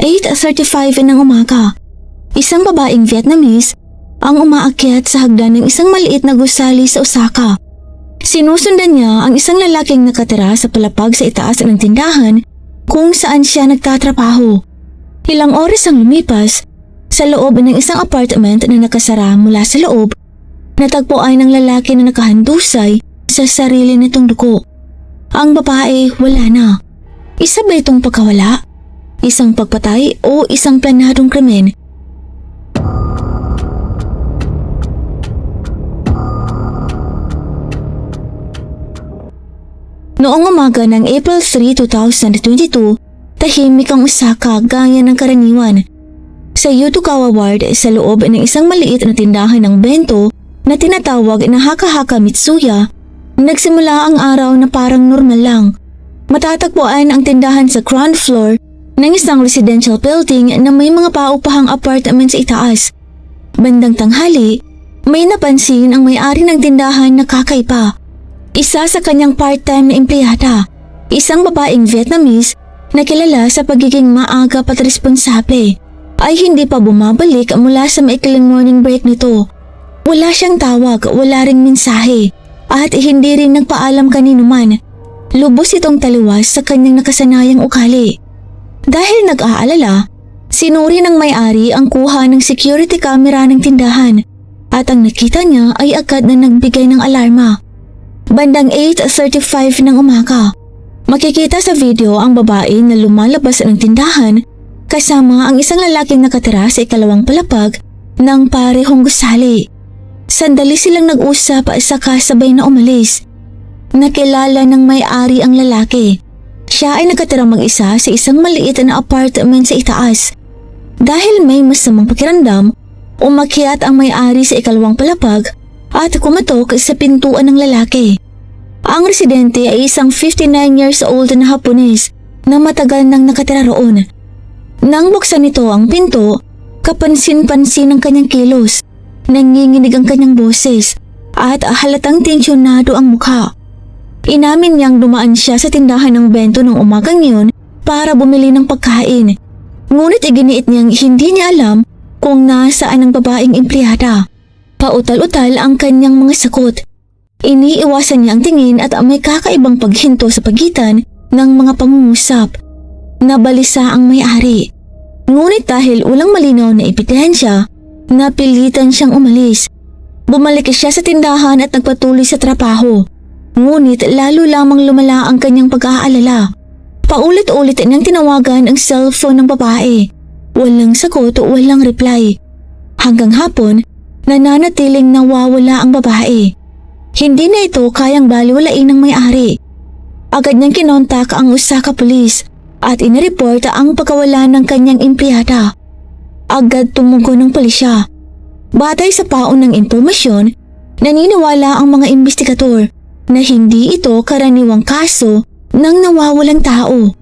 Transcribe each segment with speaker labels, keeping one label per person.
Speaker 1: 8:35 ng umaga. Isang babaeng Vietnamese ang umaakyat sa hagdan ng isang maliit na gusali sa Osaka. Sinusundan niya ang isang lalaking nakatira sa palapag sa itaas ng tindahan kung saan siya nagtatrabaho. Ilang oras ang lumipas, sa loob ng isang apartment na nakasara mula sa loob, natagpuan ng lalaki na nakahandusay sa sarili nitong dugo. Ang babae wala na. Isa ba itong pagkawala? Isang pagpatay o isang planadong krimen? Noong umaga ng April 3, 2022, tahimik ang Osaka gaya ng karaniwan. Sa Yotogawa Ward sa loob ng isang maliit na tindahan ng bento na tinatawag na Hakahaka Mitsuya, nagsimula ang araw na parang normal lang. Matatagpuan ang tindahan sa ground floor ng isang residential building na may mga paupahang apartment sa itaas. Bandang tanghali, may napansin ang may-ari ng tindahan na kakaiba. Isa sa kanyang part-time na empleyada, isang babaeng Vietnamese na kilala sa pagiging maaga at responsable, ay hindi pa bumabalik mula sa maikling morning break nito. Wala siyang tawag, wala ring mensahe, at hindi rin nagpaalam kanino man. Lubos itong taliwas sa kanyang nakasanayang ugali. Dahil nag-aalala, sinuri ng may-ari ang kuha ng security camera ng tindahan at ang nakita niya ay agad na nagbigay ng alarma. Bandang 8:35 ng umaga, makikita sa video ang babae na lumalabas ng tindahan kasama ang isang lalaking nakatira sa ikalawang palapag ng parehong gusali. Sandali silang nag-usap saka sabay na umalis. Nakilala ng may-ari ang lalaki. Siya ay nakatira mag-isa sa isang maliit na apartment sa itaas. Dahil may masamang pakiramdam, umakyat ang may-ari sa ikalawang palapag at kumatok sa pintuan ng lalaki. Ang residente ay isang 59 years old na Hapones na matagal nang nakatira roon. Nang buksan nito ang pinto, kapansin-pansin ang kanyang kilos, nanginginig ang kanyang boses at halatang tensyonado ang mukha. Inamin niyang dumaan siya sa tindahan ng bento ng umagang yun para bumili ng pagkain. Ngunit iginiit niyang hindi niya alam kung nasaan ang babaeng empleyada. Pautal-utal ang kanyang mga sagot. Iniiwasan niya ang tingin at may kakaibang paghinto sa pagitan ng mga pangungusap. Nabalisa ang may-ari. Ngunit dahil walang malinaw na ebidensya, napilitan siyang umalis. Bumalik siya sa tindahan at nagpatuloy sa trabaho. Ngunit lalo lamang lumala ang kanyang pag-aalala. Paulit-ulit niyang tinawagan ang cellphone ng babae. Walang sagot o walang reply. Hanggang hapon, nananatiling nawawala ang babae. Hindi na ito kayang baliwalain ng may-ari. Agad niyang kinontak ang Osaka Police at inireport ang pagkawala ng kanyang empleyada. Agad tumugon ng pulisya. Batay sa paon ng impormasyon, naniniwala ang mga investigador na hindi ito karaniwang kaso ng nawawalang tao.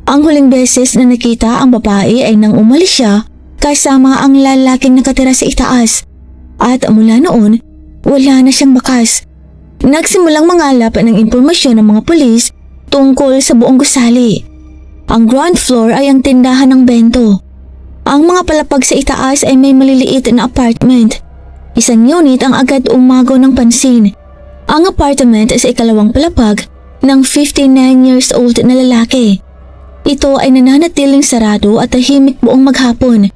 Speaker 1: Ang huling beses na nakita ang babae ay nang umalis siya kasama ang lalaking nakatira sa itaas. At mula noon, wala na siyang bakas. Nagsimulang mangalap ng impormasyon ng mga pulis tungkol sa buong gusali. Ang ground floor ay ang tindahan ng bento. Ang mga palapag sa itaas ay may maliliit na apartment. Isang unit ang agad umagaw ng pansin. Ang apartment sa ikalawang palapag ng 59 years old na lalaki. Ito ay nananatiling sarado at tahimik buong maghapon.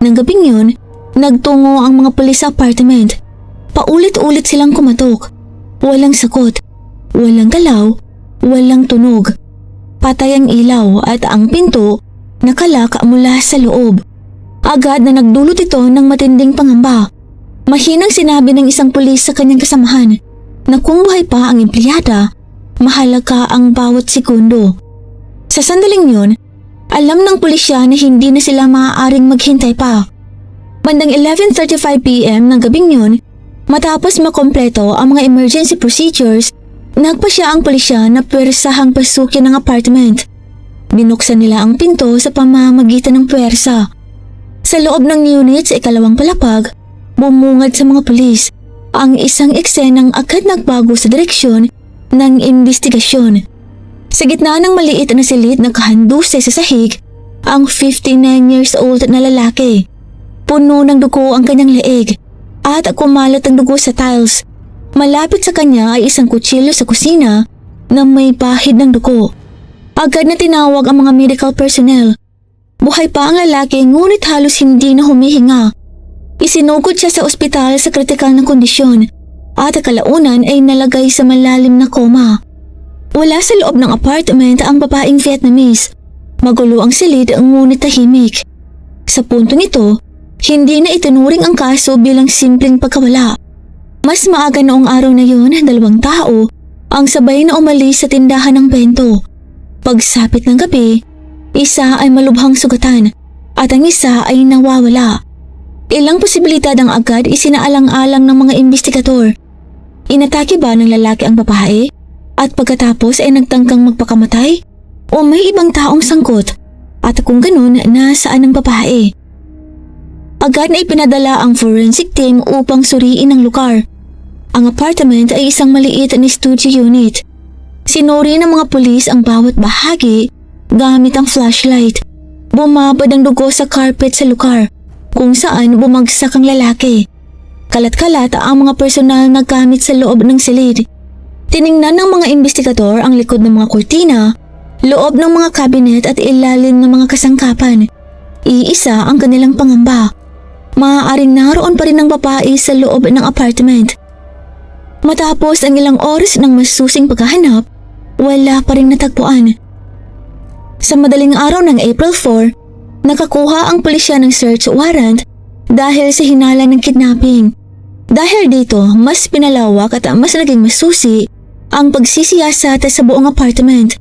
Speaker 1: Nang gabing yun, nagtungo ang mga pulis sa apartment. Paulit-ulit silang kumatok. Walang sagot, walang galaw, walang tunog. Patay ang ilaw at ang pinto nakalak mula sa loob. Agad na nagdulot ito ng matinding pangamba. Mahinang sinabi ng isang pulis sa kanyang kasamahan na kung buhay pa ang empleyada, mahalaga ang bawat segundo. Sa sandaling yun, alam ng pulisya na hindi na sila maaaring maghintay pa. Bandang 11:35 PM ng gabing yun, matapos makompleto ang mga emergency procedures, nagpasya ang pulisya na pwersahang pasukin ng apartment. Binuksan nila ang pinto sa pamamagitan ng pwersa. Sa loob ng unit sa ikalawang palapag, bumungad sa mga pulis ang isang eksenang agad nagbago sa direksyon ng investigasyon. Sa gitna ng maliit na silid na kahandusay sa sahig, ang 59 years old na lalaki. Puno ng dugo ang kanyang leeg at kumalat ang dugo sa tiles. Malapit sa kanya ay isang kutsilyo sa kusina na may pahid ng dugo. Agad na tinawag ang mga medical personnel. Buhay pa ang lalaki ngunit halos hindi na humihinga. Isinugod siya sa ospital sa kritikal na kondisyon at kalaunan ay nalagay sa malalim na koma. Wala sa loob ng apartment ang babaeng Vietnamese. Magulo ang silid ngunit tahimik. Sa puntong ito, hindi na itinuring ang kaso bilang simpleng pagkawala. Mas maaga noong araw na yun, 2 tao ang sabay na umalis sa tindahan ng bento. Pagsapit ng gabi, isa ay malubhang sugatan at ang isa ay nawawala. Ilang posibilidad ang agad isinaalang-alang ng mga investigador. Inatake ba ng lalaki ang babae at pagkatapos ay nagtangkang magpakamatay? O may ibang taong sangkot at kung ganun, nasaan ang babae? Agad na ipinadala ang forensic team upang suriin ang lugar. Ang apartment ay isang maliit na studio unit. Sinuri ng mga pulis ang bawat bahagi gamit ang flashlight. Bumabad ang dugo sa carpet sa lugar kung saan bumagsak ang lalaki. Kalat-kalat ang mga personal na gamit sa loob ng silid. Tiningnan ng mga investigador ang likod ng mga kurtina, loob ng mga kabinet at ilalim ng mga kasangkapan. Iisa ang kanilang pangamba. Maaaring naroon pa rin ang babae sa loob ng apartment. Matapos ang ilang oras ng masusing paghahanap, wala pa rin natagpuan. Sa madaling araw ng April 4, nakakuha ang pulisya ng search warrant dahil sa hinala ng kidnapping. Dahil dito, mas pinalawak at mas naging masusi ang pagsisiyasat sa buong apartment.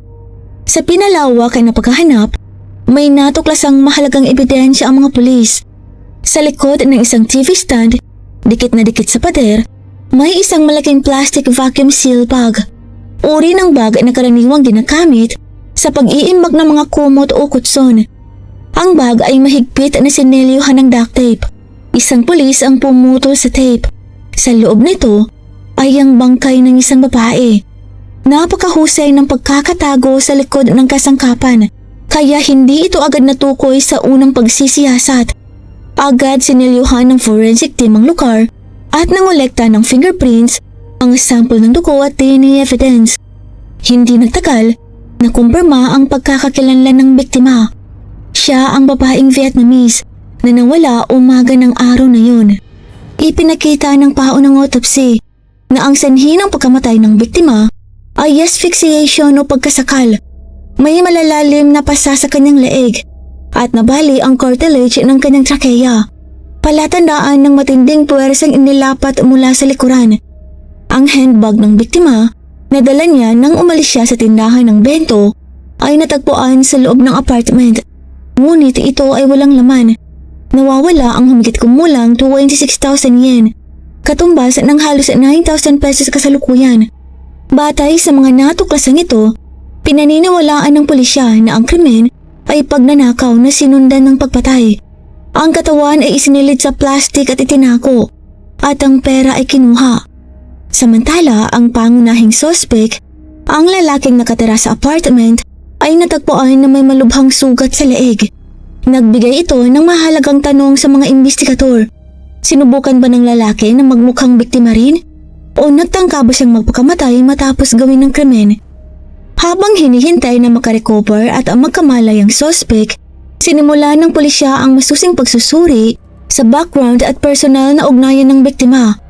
Speaker 1: Sa pinalawak ay napaghahanap, may natuklasang mahalagang ebidensya ang mga pulis. Sa likod ng isang TV stand, dikit na dikit sa pader, may isang malaking plastic vacuum seal bag. Uri ng bag na karaniwang ginagamit sa pag-iimbak ng mga kumot o kutson. Ang bag ay mahigpit na sinelyuhan ng duct tape. Isang pulis ang pumutol sa tape. Sa loob nito ay ang bangkay ng isang babae. Napakahusay ng pagkakatago sa likod ng kasangkapan, kaya hindi ito agad natukoy sa unang pagsisiyasat. Agad sinelyuhan ng forensic team ang lugar at nangolekta ng fingerprints, mga sample ng dugo at DNA evidence. Hindi nagtagal, nakumpirma ang pagkakakilanlan ng biktima. Siya ang babaeng Vietnamese na nawala umaga ng araw na yun. Ipinakita ng paunang autopsy na ang sanhi ng pagkamatay ng biktima ay asphyxiation o pagkasakal. May malalalim na pasa sa kanyang leeg at nabali ang cartilage ng kanyang trachea. Palatandaan ng matinding puwersang inilapat mula sa likuran. Ang handbag ng biktima na dala niya nang umalis siya sa tindahan ng bento ay natagpuan sa loob ng apartment. Ngunit ito ay walang laman. Nawawala ang humigit kumulang 26,000 yen, katumbas ng halos 9,000 pesos kasalukuyan. Batay sa mga natuklasang ito, pinaniniwalaan ng pulisya na ang krimen ay pagnanakaw na sinundan ng pagpatay. Ang katawan ay isinilid sa plastik at itinako, at ang pera ay kinuha. Samantala, ang pangunahing sospek, ang lalaking nakatira sa apartment, ay natagpuan na may malubhang sugat sa leeg. Nagbigay ito ng mahalagang tanong sa mga investigador. Sinubukan ba ng lalaki na magmukhang biktima rin? O nagtangka ba siyang magpakamatay matapos gawin ng krimen? Habang hinihintay na makarecover at magkamalay ang sospek, sinimula ng pulisya ang masusing pagsusuri sa background at personal na ugnayan ng biktima.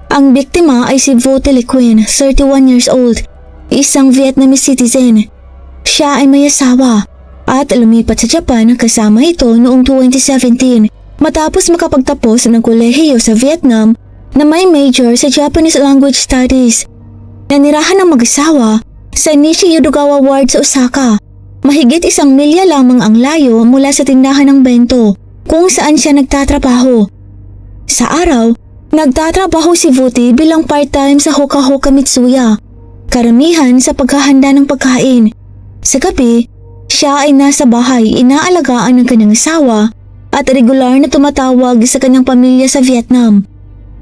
Speaker 1: Ang biktima ay si Vo Tele Queen, 31 years old, isang Vietnamese citizen. Siya ay may asawa at lumipat sa Japan kasama ito noong 2017 matapos makapagtapos ng kolehiyo sa Vietnam na may major sa Japanese Language Studies. Nanirahan ng mag-asawa sa Nishi Yodogawa Ward sa Osaka. Mahigit 1 milya lamang ang layo mula sa tindahan ng bento kung saan siya nagtatrabaho. Sa araw, nagtatrabaho si Vuti bilang part-time sa Hoka Hoka Mitsuya, karamihan sa paghahanda ng pagkain. Sa gabi, siya ay nasa bahay inaalagaan ng kanyang asawa at regular na tumatawag sa kanyang pamilya sa Vietnam.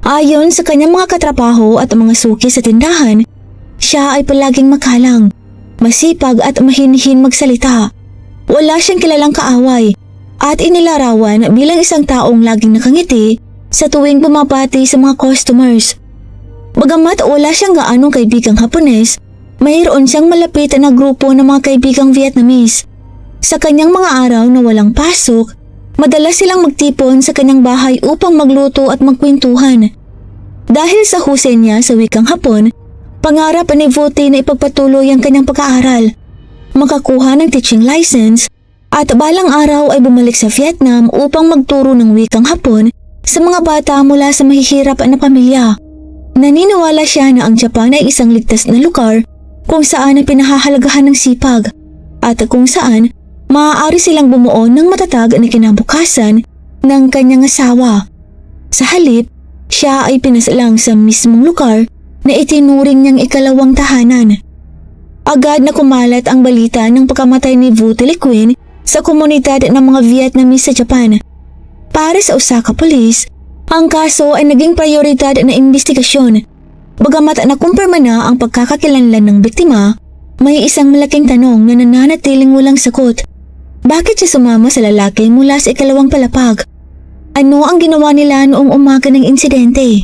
Speaker 1: Ayon sa kanyang mga katrabaho at mga suki sa tindahan, siya ay palaging makalang, masipag at mahinhin magsalita. Wala siyang kilalang kaaway at inilarawan bilang isang taong laging nakangiti sa tuwing bumabati sa mga customers. Bagamat wala siyang gaanong kaibigang Hapones, mayroon siyang malapit na grupo ng mga kaibigang Vietnamese. Sa kanyang mga araw na walang pasok, madalas silang magtipon sa kanyang bahay upang magluto at magkwentuhan. Dahil sa husay niya sa wikang Hapon, pangarap ni Vuti na ipagpatuloy ang kanyang pag-aaral, makakuha ng teaching license at balang araw ay bumalik sa Vietnam upang magturo ng wikang Hapon sa mga bata mula sa mahihirap na pamilya. Naniniwala siya na ang Japan ay isang ligtas na lugar kung saan ay pinahahalagahan ng sipag at kung saan maaari silang bumuo ng matatag na kinabukasan ng kanyang asawa. Sa halip, siya ay pinaslang sa mismong lugar na itinuring niyang ikalawang tahanan. Agad na kumalat ang balita ng pagkamatay ni Vu Tiliquin sa komunidad ng mga Vietnamese sa Japan. Para sa Osaka Police, ang kaso ay naging prioridad na investigasyon. Bagamat nakumpirma na ang pagkakakilanlan ng biktima, may isang malaking tanong na nananatiling walang sagot. Bakit siya sumama sa lalaki mula sa ikalawang palapag? Ano ang ginawa nila noong umaga ng insidente?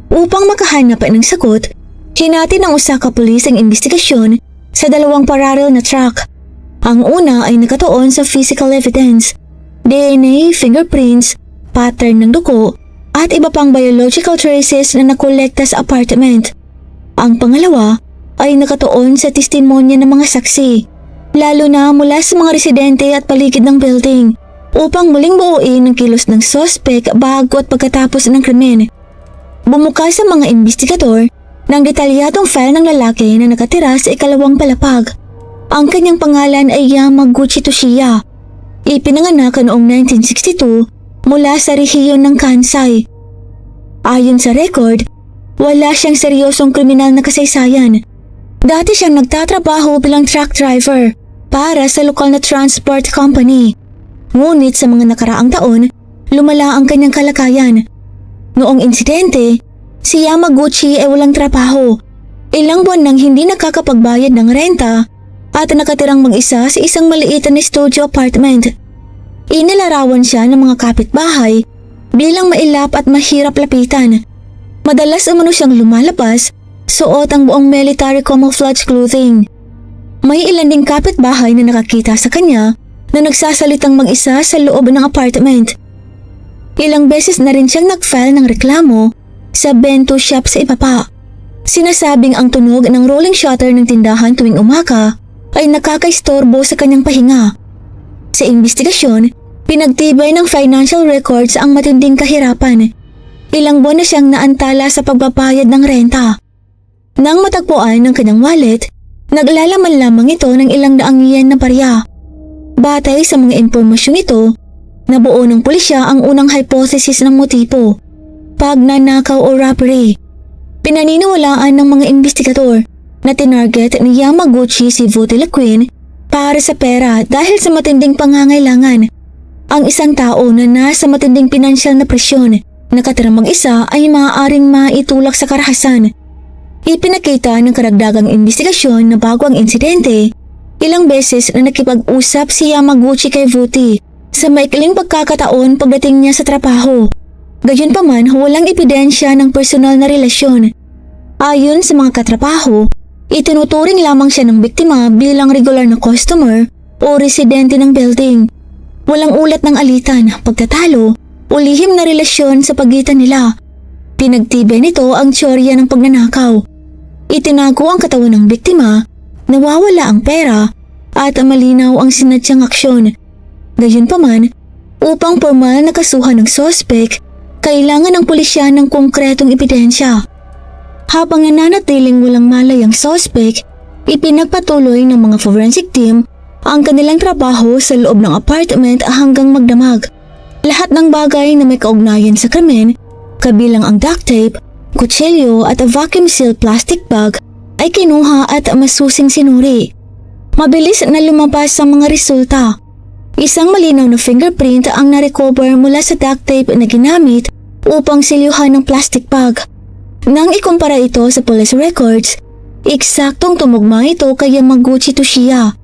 Speaker 1: Upang makahanap ng sagot, hinati ng Osaka Police ang investigasyon sa dalawang parallel na track. Ang una ay nakatuon sa physical evidence, DNA, fingerprints, pattern ng dugo, at iba pang biological traces na nakolekta sa apartment. Ang pangalawa ay nakatuon sa testimonya ng mga saksi, lalo na mula sa mga residente at paligid ng building, upang muling buuin ang kilos ng sospek bago at pagkatapos ng krimen. Bumuka sa mga investigador ng detalyadong file ng lalaki na nakatira sa ikalawang palapag. Ang kanyang pangalan ay Yamaguchi Toshiya. Ipinanganak noong 1962 mula sa rehiyon ng Kansai. Ayon sa record, wala siyang seryosong kriminal na kasaysayan. Dati siyang nagtatrabaho bilang truck driver para sa lokal na transport company. Ngunit sa mga nakaraang taon, lumala ang kanyang kalagayan. Noong insidente, si Yamaguchi ay walang trabaho. Ilang buwan nang hindi nakakapagbayad ng renta at nakatirang mag-isa sa isang maliit na studio apartment. Inilarawan siya ng mga kapitbahay bilang mailap at mahirap lapitan. Madalas umano siyang lumalabas, suot ang buong military camouflage clothing. May ilan ding kapitbahay na nakakita sa kanya na nagsasalitang mag-isa sa loob ng apartment. Ilang beses na rin siyang nag-file ng reklamo sa bento shop sa ibaba. Sinasabing ang tunog ng rolling shutter ng tindahan tuwing umaga ay nakakaistorbo sa kanyang pahinga. Sa investigasyon, pinagtibay ng financial records ang matinding kahirapan. Ilang buwan na siyang naantala sa pagbabayad ng renta. Nang matagpuan ng kanyang wallet, naglalaman lamang ito ng ilang daang yen na barya. Batay sa mga impormasyong ito, nabuo ng pulisya ang unang hypothesis ng motibo, pagnanakaw o robbery. Pinaniniwalaan ng mga investigador na tinarget ni Yamaguchi si Vu Tiliquin para sa pera dahil sa matinding pangangailangan. Ang isang tao na nasa matinding pinansyal na presyon, nakatirang mag-isa ay maaaring maitulak sa karahasan. Ipinakita ng karagdagang investigasyon na bago ang insidente, ilang beses na nakipag-usap si Yamaguchi kay Vuti sa maikling pagkakataon pagdating niya sa trabaho. Gayunpaman, walang ebidensya ng personal na relasyon. Ayon sa mga katrabaho, itinuturing lamang siya ng biktima bilang regular na customer o residente ng building. Walang ulat ng alitan, pagtatalo o lihim na relasyon sa pagitan nila. Pinagtibay nito ang teorya ng pagnanakaw. Itinago ang katawan ng biktima, nawawala ang pera at malinaw ang sinadyang aksyon. Gayunpaman, upang formal na kasuhan ng sospek, kailangan ng pulisya ng konkretong ebidensya. Habang nananatiling walang malay ang sospek, ipinagpatuloy ng mga forensic team ang kanilang trabaho sa loob ng apartment hanggang magdamag. Lahat ng bagay na may kaugnayan sa krimen, kabilang ang duct tape, kutsilyo at vacuum-sealed plastic bag ay kinuha at masusing sinuri. Mabilis na lumabas ang mga resulta. Isang malinaw na fingerprint ang narecover mula sa duct tape na ginamit upang silyuhan ng plastic bag. Nang ikumpara ito sa police records, eksaktong tumugma ito kay Yamaguchi Toshiya.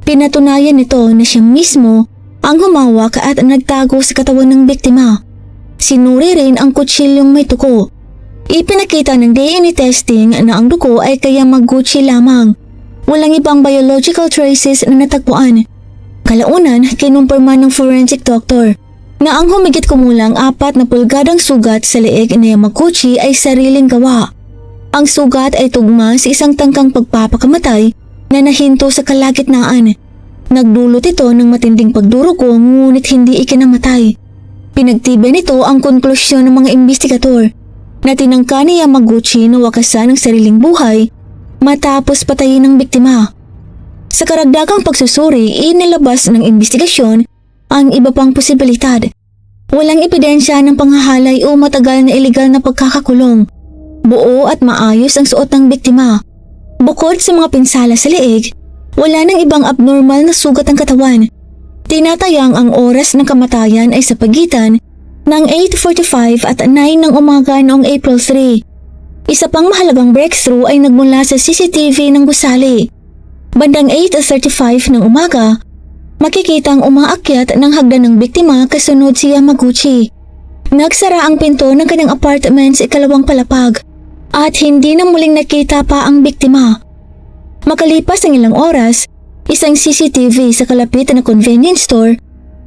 Speaker 1: Pinatunayan nito na siya mismo ang humawak at nagtago sa katawan ng biktima. Sinuri rin ang kutsilyong may tuko. Ipinakita ng DNA testing na ang dugo ay kay Yamaguchi lamang. Walang ibang biological traces na natagpuan. Kalaunan, kinumpirma ng forensic doctor na ang humigit kumulang 4 na pulgadang sugat sa leeg ni Yamaguchi ay sariling gawa. Ang sugat ay tugma sa isang tangkang pagpapakamatay na nahinto sa kalagitnaan. Nagdulot ito ng matinding pagdurugo ngunit hindi ikinamatay. Pinagtibay nito ang konklusyon ng mga investigador na tinangka ni Yamaguchi na wakasan ang sariling buhay matapos patayin ng biktima. Sa karagdagang pagsusuri, inilabas ng investigasyon ang iba pang posibilidad. Walang ebidensya ng panghahalay o matagal na ilegal na pagkakakulong. Buo at maayos ang suot ng biktima. Bukod sa mga pinsala sa leeg, wala nang ibang abnormal na sugat ang katawan. Tinatayang ang oras ng kamatayan ay sa pagitan ng 8:45 at 9 ng umaga noong April 3. Isa pang mahalagang breakthrough ay nagmula sa CCTV ng gusali. Bandang 8:35 ng umaga, makikitang umaakyat ng hagdan ng biktima kasunod si Yamaguchi. Nagsara ang pinto ng kanyang apartment sa ikalawang palapag at hindi na muling nakita pa ang biktima. Makalipas ang ilang oras, isang CCTV sa kalapit na convenience store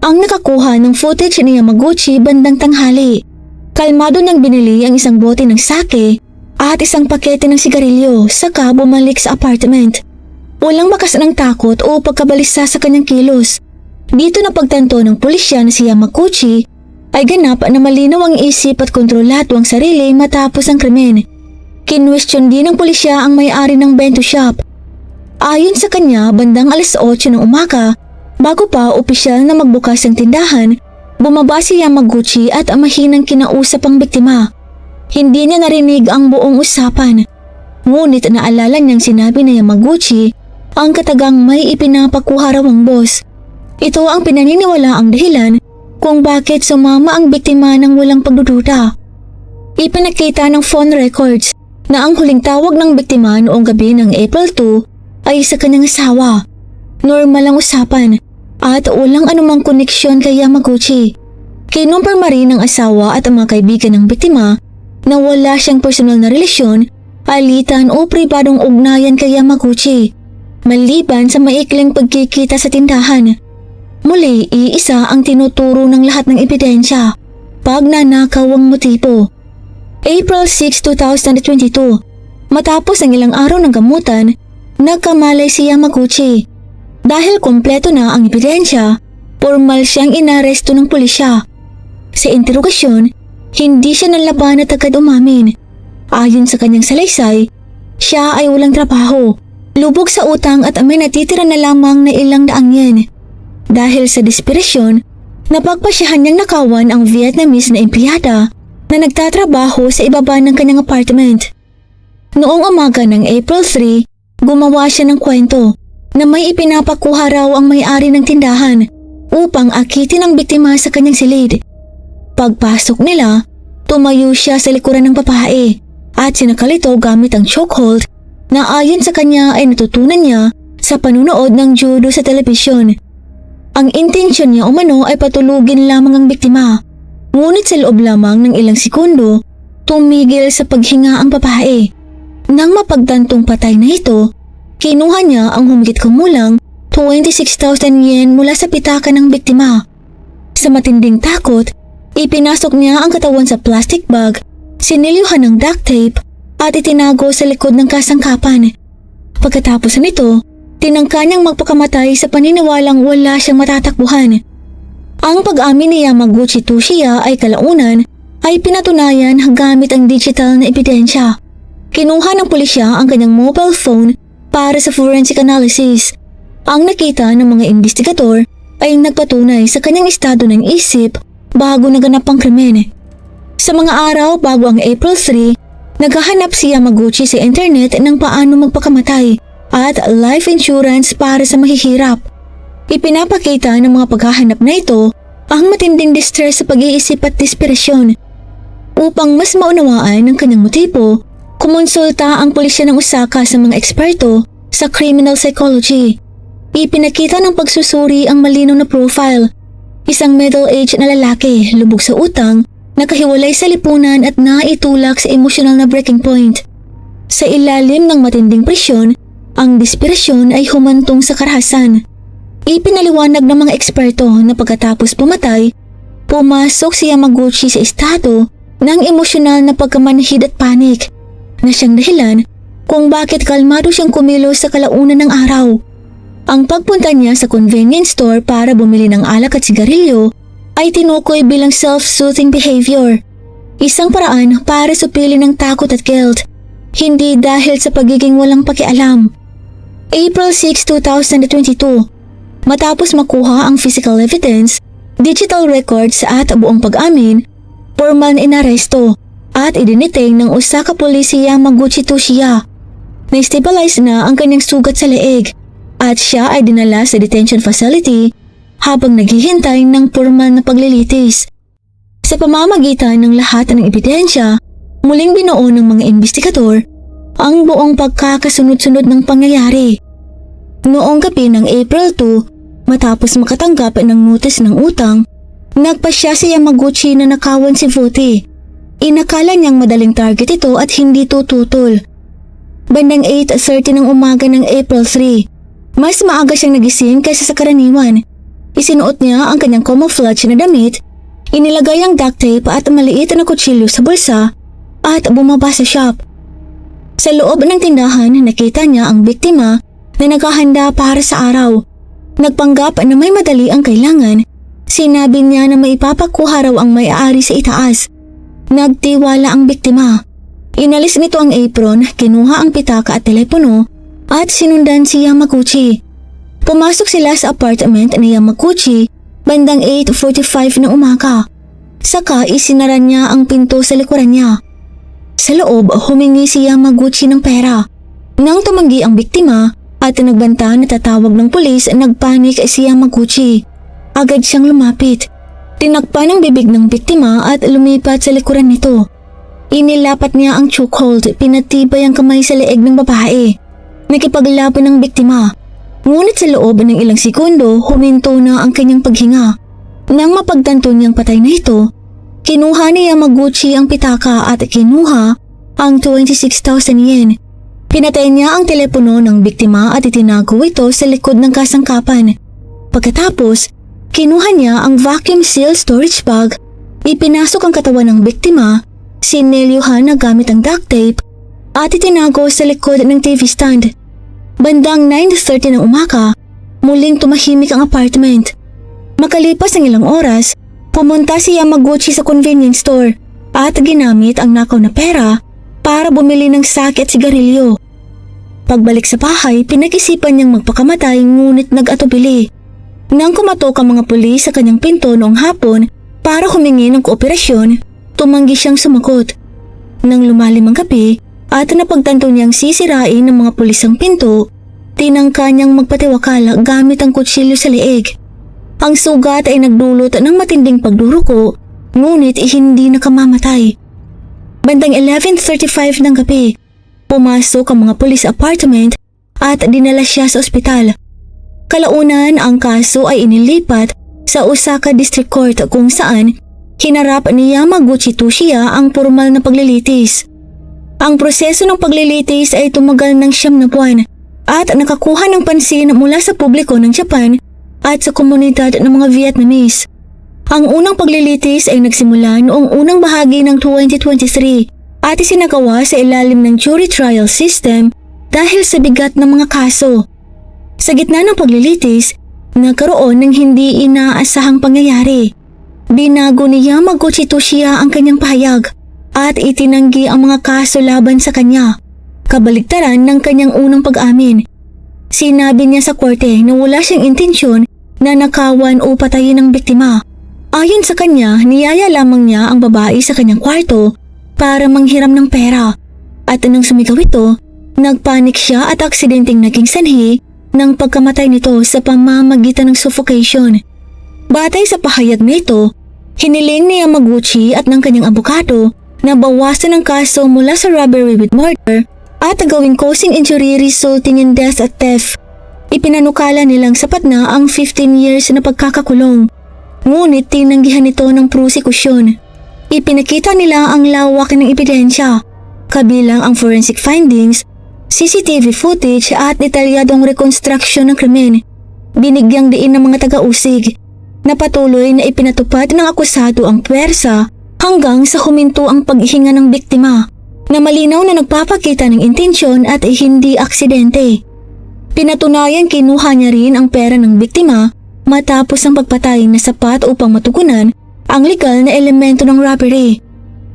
Speaker 1: ang nakakuha ng footage ni Yamaguchi bandang tanghali. Kalmado nang binili ang isang bote ng sake at isang pakete ng sigarilyo saka bumalik sa apartment. Walang bakas ng takot o pagkabalisa sa kanyang kilos. Dito na pagtanto ng pulisya na si Yamaguchi ay ganap na malinaw ang isip at kontrolado ang sarili matapos ang krimen. Kinwestiyon din ng pulisya ang may-ari ng bento shop. Ayon sa kanya, bandang 8:00 ng umaga, bago pa opisyal na magbukas ang tindahan, bumaba si Yamaguchi at mahinang kinausap ang biktima. Hindi niya narinig ang buong usapan. Ngunit naalala niyang sinabi na Yamaguchi ang katagang may ipinapakuha raw ang boss. Ito ang pinaniniwalaang dahilan kung bakit sumama ang biktima ng walang pagdududa. Ipinakita ng phone records na ang huling tawag ng biktima noong gabi ng April 2 ay sa kanyang asawa. Normal ang usapan at walang anumang koneksyon kay Yamaguchi. Kinumpirma rin ng asawa at ang mga kaibigan ng biktima na wala siyang personal na relasyon, alitan o pribadong ugnayan kay Yamaguchi, maliban sa maikling pagkikita sa tindahan. Muli, iisa ang tinuturo ng lahat ng ebidensya, pagnanakaw ang motibo. April 6, 2022, matapos ang ilang araw ng gamutan, nagkamalay si Yamaguchi. Dahil kompleto na ang ebidensya, formal siyang inaresto ng pulisya. Sa interogasyon, hindi siya nalaban at agad umamin. Ayon sa kanyang salaysay, siya ay walang trabaho, lubog sa utang at may natitira na lamang na ilang daang yen. Dahil sa desperasyon, napagpasyahan niyang nakawan ang Vietnamese na empleyada na nagtatrabaho sa ibaba ng kanyang apartment. Noong umaga ng April 3, gumawa siya ng kwento na may ipinapakuha raw ang may-ari ng tindahan upang akitin ang biktima sa kanyang silid. Pagpasok nila, tumayo siya sa likuran ng babae at sinakal ito gamit ang chokehold na ayon sa kanya ay natutunan niya sa panunood ng judo sa telebisyon. Ang intensyon niya umano ay patulugin lamang ang biktima, ngunit sa loob lamang ng ilang segundo, tumigil sa paghinga ang babae. Nang mapagtantong patay na ito, kinuha niya ang humigit kumulang 26,000 yen mula sa pitaka ng biktima. Sa matinding takot, ipinasok niya ang katawan sa plastic bag, sinilyuhan ng duct tape at itinago sa likod ng kasangkapan. Pagkatapos nito, tinangka niyang magpakamatay sa paniniwalang wala siyang matatakbuhan. Ang pag-amin ni Yamaguchi Toshiya ay kalaunan ay pinatunayan gamit ang digital na ebidensya. Kinuha ng pulisya ang kanyang mobile phone para sa forensic analysis. Ang nakita ng mga investigador ay nagpatunay sa kanyang estado ng isip bago naganap ang krimen. Sa mga araw bago ang April 3, naghahanap si Yamaguchi sa internet ng paano magpakamatay at life insurance para sa mahihirap. Ipinapakita ng mga paghahanap na ito ang matinding distress sa pag-iisip at desperasyon. Upang mas maunawaan ang kanyang motibo, kumonsulta ang pulisya ng Osaka sa mga eksperto sa criminal psychology. Ipinakita ng pagsusuri ang malinaw na profile. Isang middle-aged na lalaki, lubog sa utang, nakahiwalay sa lipunan at naitulak sa emosyonal na breaking point. Sa ilalim ng matinding presyon, ang desperasyon ay humantong sa karahasan. Ipinaliwanag ng mga eksperto na pagkatapos pumatay, pumasok si Yamaguchi sa estado ng emosyonal na pagkamanhid at panik na siyang dahilan kung bakit kalmado siyang kumilos sa kalaunan ng araw. Ang pagpunta niya sa convenience store para bumili ng alak at sigarilyo ay tinukoy bilang self-soothing behavior. Isang paraan para supili ng takot at guilt, hindi dahil sa pagiging walang pakialam. April 6, 2022. Matapos makuha ang physical evidence, digital records at buong pag-amin, formal na inaresto at idinitain ng Osaka Police si Yamaguchi Toshiya. Na-stabilize na ang kanyang sugat sa leeg at siya ay dinala sa detention facility habang naghihintay ng formal na paglilitis. Sa pamamagitan ng lahat ng ebidensya, muling binuo ng mga investigador ang buong pagkakasunod-sunod ng pangyayari. Noong gabi ng April 2, matapos makatanggap ng notice ng utang, nagpasya si Yamaguchi na nakawan si Futi. Inakala niyang madaling target ito at hindi tututol. Bandang 8:30 ng umaga ng April 3, mas maaga siyang nagising kaysa sa karaniwan. Isinuot niya ang kanyang camouflage na damit, inilagay ang duct tape at maliit na kutsilyo sa bulsa at bumaba sa shop. Sa loob ng tindahan, nakita niya ang biktima na naghahanda para sa araw. Nagpanggap na may madali ang kailangan. Sinabi niya na maipapakuha raw ang may-ari sa itaas. Nagtiwala ang biktima. Inalis nito ang apron, kinuha ang pitaka at telepono at sinundan si Yamaguchi. Pumasok sila sa apartment ni Yamaguchi bandang 8:45 ng umaga. Saka isinara niya ang pinto sa likuran niya. Sa loob, humingi si Yamaguchi ng pera. Nang tumanggi ang biktima at nagbanta na tatawag ng pulis, nagpanik si Yamaguchi. Agad siyang lumapit. Tinakpan ang bibig ng biktima at lumipat sa likuran nito. Inilapat niya ang chokehold, pinatibay ang kamay sa leeg ng babae. Nakipaglaban ng biktima. Ngunit sa loob ng ilang segundo, huminto na ang kanyang paghinga. Nang mapagtanto niyang patay na ito, kinuha ni Yamaguchi ang pitaka at kinuha ang 26,000 yen. Pinatay niya ang telepono ng biktima at itinago ito sa likod ng kasangkapan. Pagkatapos, kinuha niya ang vacuum seal storage bag, ipinasok ang katawan ng biktima, sinelyuhan na gamit ang duct tape at itinago sa likod ng TV stand. Bandang 9:30 ng umaga, muling tumahimik ang apartment. Makalipas ang ilang oras, pumunta si Yamaguchi sa convenience store at ginamit ang nakaw na pera para bumili ng sake at sigarilyo. Pagbalik sa bahay, pinag-isipan niyang magpakamatay ngunit nag-atubili. Nang kumatok ang mga pulis sa kanyang pinto noong hapon para humingi ng kooperasyon, tumanggi siyang sumagot. Nang lumalim ang gabi at napagtanto niyang sisirain ng mga pulis ang pinto, tinangka niyang magpatiwakal gamit ang kutsilyo sa leeg. Ang sugat ay nagdulot ng matinding pagdurugo, ngunit hindi nakamamatay. Bandang 11:35 ng gabi, pumasok ang mga pulis sa apartment at dinala siya sa ospital. Kalaunan, ang kaso ay inilipat sa Osaka District Court kung saan hinarap ni Yamaguchi Toshiya ang formal na paglilitis. Ang proseso ng paglilitis ay tumagal ng 9 na buwan at nakakuha ng pansin mula sa publiko ng Japan at sa komunidad ng mga Vietnamese. Ang unang paglilitis ay nagsimula noong unang bahagi ng 2023 at isinagawa sa ilalim ng jury trial system dahil sa bigat ng mga kaso. Sa gitna ng paglilitis, nagkaroon ng hindi inaasahang pangyayari. Binago ni Yamaguchi Toshiya ang kanyang pahayag at itinanggi ang mga kaso laban sa kanya, kabaligtaran ng kanyang unang pag-amin. Sinabi niya sa korte na wala siyang intensyon na nakawan o patayin ang biktima. Ayon sa kanya, niyaya lamang niya ang babae sa kanyang kwarto para manghiram ng pera. At nang sumigaw ito, nagpanik siya at aksidenteng naging sanhi ng pagkamatay nito sa pamamagitan ng suffocation. Batay sa pahayag nito, hiniling ni Yamaguchi at ng kanyang abogado na bawasan ang kaso mula sa robbery with murder at gawing causing injury resulting in death at theft. Ipinanukala nilang sapat na ang 15 years na pagkakakulong. Ngunit tinanggihan nito ng prosekusyon. Ipinakita nila ang lawak ng ebidensya, kabilang ang forensic findings, CCTV footage at detalyadong rekonstruksyon ng krimen. Binigyang diin ng mga taga-usig na patuloy na ipinatupad ng akusado ang puwersa hanggang sa huminto ang paghihinga ng biktima na malinaw na nagpapakita ng intensyon at hindi aksidente. Pinatunayan kinuha niya rin ang pera ng biktima matapos ang pagpatay na sapat upang matugunan ang legal na elemento ng robbery.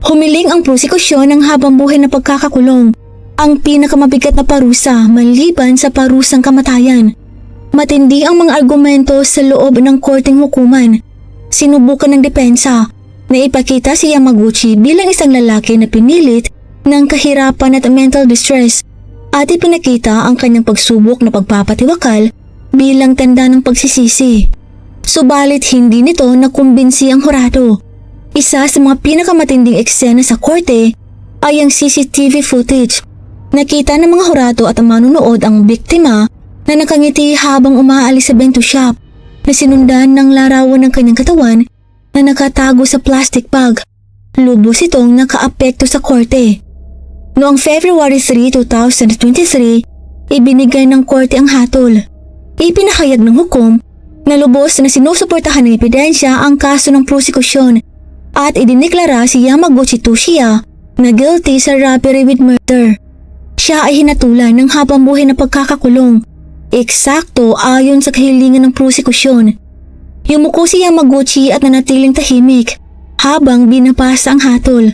Speaker 1: Humiling ang prosekusyon ng habang buhay na pagkakakulong, ang pinakamabigat na parusa maliban sa parusang kamatayan. Matindi ang mga argumento sa loob ng korteng hukuman. Sinubukan ng depensa na ipakita si Yamaguchi bilang isang lalaki na pinilit ng kahirapan at mental distress at ipinakita ang kanyang pagsubok na pagpapatiwakal bilang tanda ng pagsisisi. Subalit hindi nito nakumbinsi ang hurado. Isa sa mga pinakamatinding eksena sa korte ay ang CCTV footage. Nakita ng mga hurado at ang manunood ang biktima na nakangiti habang umaalis sa bento shop na sinundan ng larawan ng kanyang katawan na nakatago sa plastic bag. Lubos itong nakaapekto sa korte. Noong February 3, 2023, ibinigay ng korte ang hatol. Ipinahayag ng hukom na lubos na sinusuportahan ng ebidensya ang kaso ng prosekusyon at idineklara si Yamaguchi Toshiya na guilty sa robbery with murder. Siya ay hinatulan ng habang-buhay na pagkakakulong, eksakto ayon sa kahilingan ng prosekusyon. Yumuko si Yamaguchi at nanatiling tahimik habang binabasa ang hatol.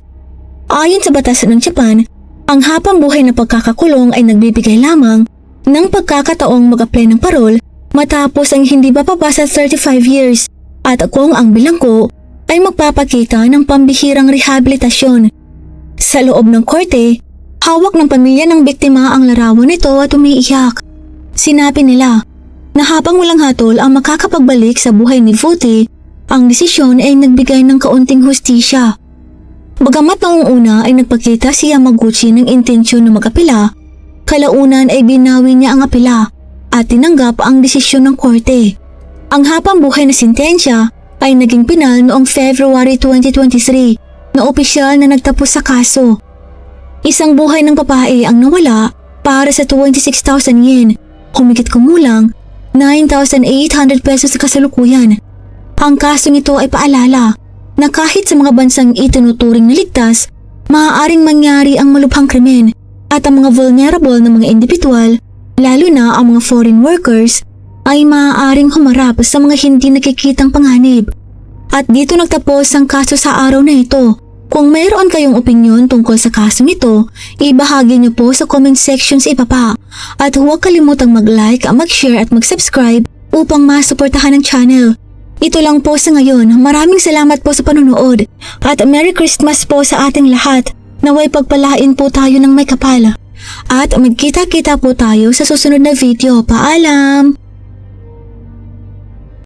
Speaker 1: Ayon sa batas ng Japan, ang habang-buhay na pagkakakulong ay nagbibigay lamang ng pagkakataong mag-apply ng parol matapos ang hindi bababa sa 35 years at kung ang bilanggo ay magpapakita ng pambihirang rehabilitasyon. Sa loob ng korte, hawak ng pamilya ng biktima ang larawan nito at umiiyak. Sinabi nila na habang walang hatol ang makakapagbalik sa buhay ni Futi, ang desisyon ay nagbigay ng kaunting hustisya. Bagamat noong una ay nagpakita si Yamaguchi ng intensyon na mag-apela, kalaunan ay binawi niya ang apela at tinanggap ang desisyon ng korte. Ang habang buhay na sentensya ay naging pinal noong February 2023 na opisyal na nagtapos sa kaso. Isang buhay ng babae ang nawala para sa 26,000 yen, humigit kumulang 9,800 pesos sa kasalukuyan. Ang kaso nito ay paalala na kahit sa mga bansang itinuturing na ligtas, maaaring mangyari ang malubhang krimen at ang mga vulnerable na mga individual, lalo na ang mga foreign workers, ay maaaring humarap sa mga hindi nakikitang panganib. At dito nagtapos ang kaso sa araw na ito. Kung mayroon kayong opinyon tungkol sa kasong ito, ibahagi niyo po sa comment section sa ibaba. At huwag kalimutang mag-like, mag-share at mag-subscribe upang masuportahan ang channel. Ito lang po sa ngayon. Maraming salamat po sa panonood at Merry Christmas po sa ating lahat. Naway pagpalain po tayo ng may kapal. At magkita-kita po tayo sa susunod na video. Paalam!